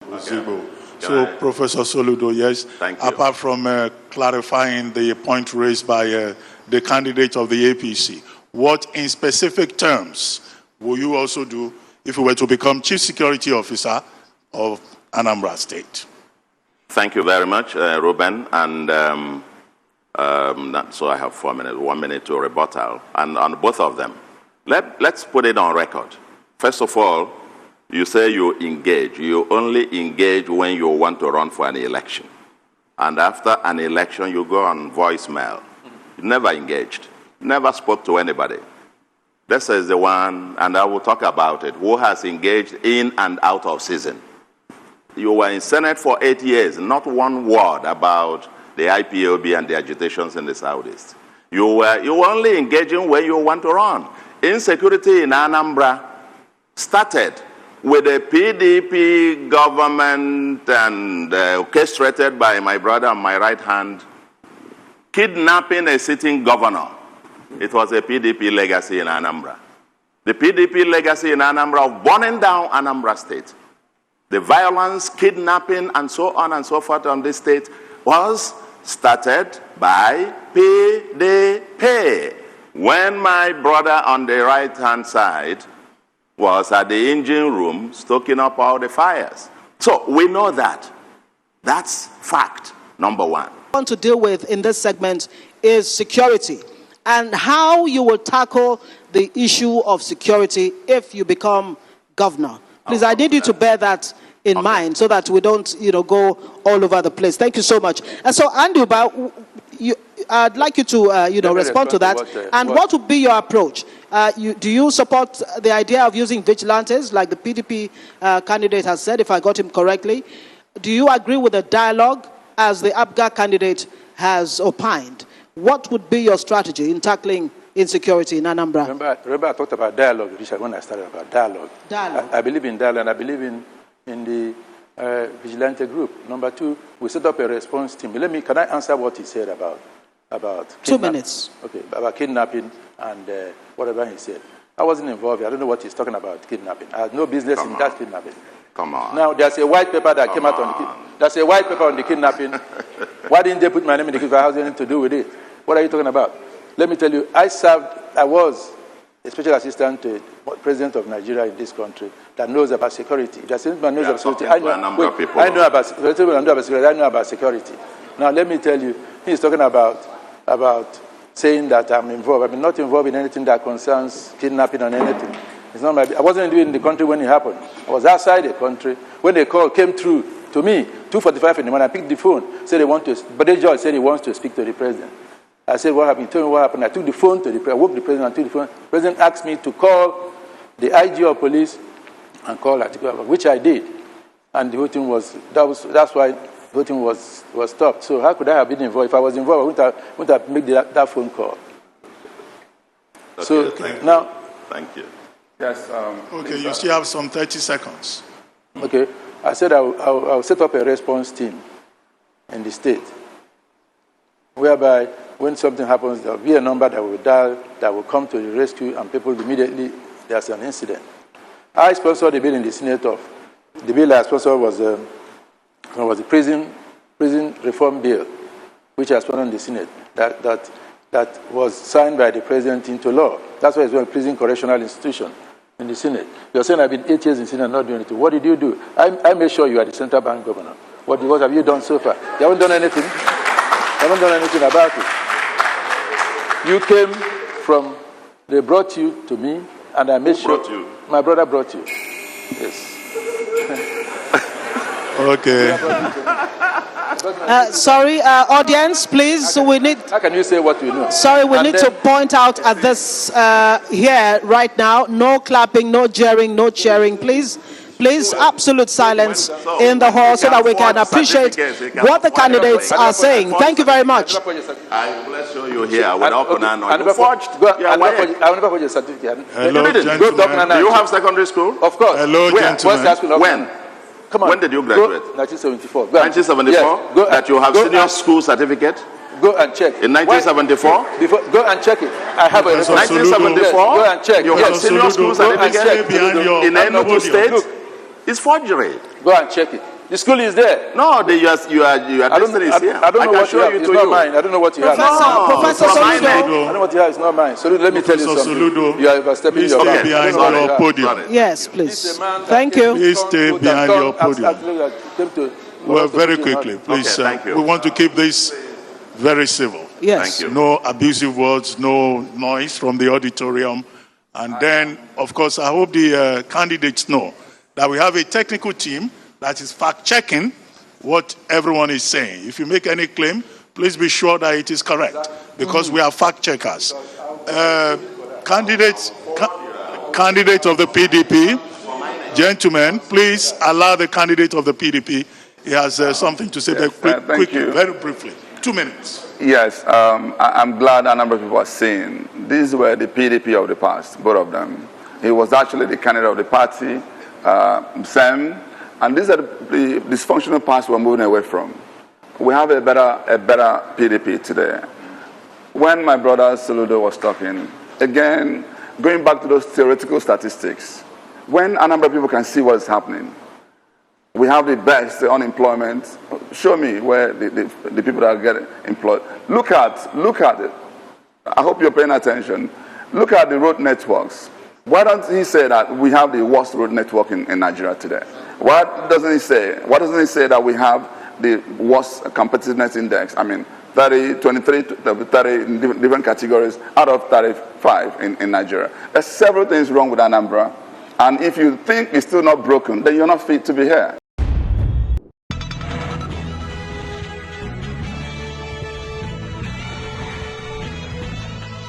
Ozigbo. So, Professor Soludo, yes, Thank you. apart from clarifying the point raised by the candidate of the APC, what in specific terms will you also do if you were to become Chief Security Officer of Anambra State? Thank you very much, Ruben. And so I have 4 minutes, 1 minute to rebuttal. And on both of them, let's put it on record. First of all, you say you engage. You only engage when you want to run for an election. And after an election, you go on voicemail. You never engaged. Never spoke to anybody. This is the one, and I will talk about it, who has engaged in and out of season. You were in Senate for 8 years, not one word about the IPOB and the agitations in the Southeast. You were only engaging when you want to run. Insecurity in Anambra started with a PDP government and orchestrated by my brother on my right hand, kidnapping a sitting governor. It was a PDP legacy in Anambra. The PDP legacy in Anambra of burning down Anambra State. The violence, kidnapping, and so on and so forth on this state was started by PDP. When my brother on the right-hand side was at the engine room stoking up all the fires. So we know that. That's fact, number one. What I want to deal with in this segment is security and how you will tackle the issue of security if you become governor. Please, I need you to bear that in mind so that we don't, go all over the place. Thank you so much. And so, Anduba, I'd like you to, respond to that. What would be your approach? Do you support the idea of using vigilantes, like the PDP candidate has said, if I got him correctly? Do you agree with the dialogue, as the APGA candidate has opined? What would be your strategy in tackling insecurity in Anambra? Remember I talked about dialogue, Richard, when I started about dialogue. I believe in dialogue, and I believe in the vigilante group. Number two, we set up a response team. Can I answer what he said about 2 minutes. Okay, about kidnapping and whatever he said. I wasn't involved. I don't know what he's talking about, kidnapping. I had no business in that kidnapping. Come on. Now, there's a white paper that came out on the There's a white paper on the kidnapping. Why didn't they put my name in the kidnapping? It has anything to do with it. What are you talking about? Let me tell you, I was a special assistant to the president of Nigeria in this country that knows about security. There's anyone knows about security. I know about security. Now, let me tell you, he's talking about saying that I'm involved. I'm not involved in anything that concerns kidnapping or anything. It's not I wasn't in the country when it happened. I was outside the country. When the call came through to me, 2:45 in the morning, I picked the phone, said but the judge said he wants to speak to the president. I said, what happened? He told me what happened. I took the phone to the president. I woke the president and took the phone. The president asked me to call the IG of police and call Atiku, which I did. And the whole thing that's why the whole thing was stopped. So how could I have been involved? If I was involved, I wouldn't have made that phone call. Okay, so thank now... Thank you. Yes. Okay, you still have some 30 seconds. Okay. I said I'll set up a response team in the state, whereby when something happens, there will be a number that will dial, that will come to the rescue, and people immediately, there's an incident. I sponsored the bill in the Senate the bill I sponsored was the prison reform bill, which I sponsored in the Senate, that was signed by the president into law. That's why it's a prison correctional institution in the Senate. You're saying I've been 8 years in the Senate and not doing anything. What did you do? I made sure you are the central bank governor. What have you done so far? You haven't done anything. You haven't done anything about it. You came they brought you to me, and I made sure. My brother brought you. Yes. Okay. Sorry, audience, please. How can you say what we know? Sorry, we need to point out at this here right now. No clapping, no jeering, no cheering, please. Please, absolute silence in the hall so that we can appreciate what the candidates are saying. Thank you very much. I will show you here without Conan. I never forged your certificate. Hello, gentlemen. Do you have secondary school? Of course. Hello, gentlemen. When? Come on. When did you graduate? 1974. 1974? Yes. That you have senior school certificate? Go and check. In 1974? Go and check it. I have a 1974? Go and check. You have senior school certificate in Enugu State? Look. It's forgery. Go and check it. The school is there. No, your district is here. I don't know can what you show have. you It's to not you. mine. I don't know what you have. Professor from my Soludo. neck. I don't know what you have. It's not mine. So let me tell you Professor something. Soludo, You are overstepping please your stay bounds. I behind don't know what your you have. podium. Yes, This please. is a man that Thank came you. to Please come stay to behind come your podium. came to- Well, to very put in quickly, order. please. thank you. We want to keep this very civil. Yes. Thank you. No abusive words, no noise from the auditorium. And then, of course, I hope the candidates know that we have a technical team that is fact-checking what everyone is saying. If you make any claim, please be sure that it is correct, because we are fact-checkers. Candidates of the PDP, gentlemen, please allow the candidate of the PDP. He has something to say thank you. very briefly. 2 minutes. Yes, I'm glad a number of people are saying these were the PDP of the past, both of them. He was actually the candidate of the party, Sam, and these are the dysfunctional parts we're moving away from. We have a better PDP today. When my brother Soludo was talking, again, going back to those theoretical statistics, when a number of people can see what is happening, we have the best unemployment. Show me where the people that get employed. Look at it. I hope you're paying attention. Look at the road networks. Why don't he say that we have the worst road network in Nigeria today? What doesn't he say? Why doesn't he say that we have the worst competitiveness index? I mean, 23 different categories out of 35 in Nigeria. There's several things wrong with Anambra. And if you think it's still not broken, then you're not fit to be here.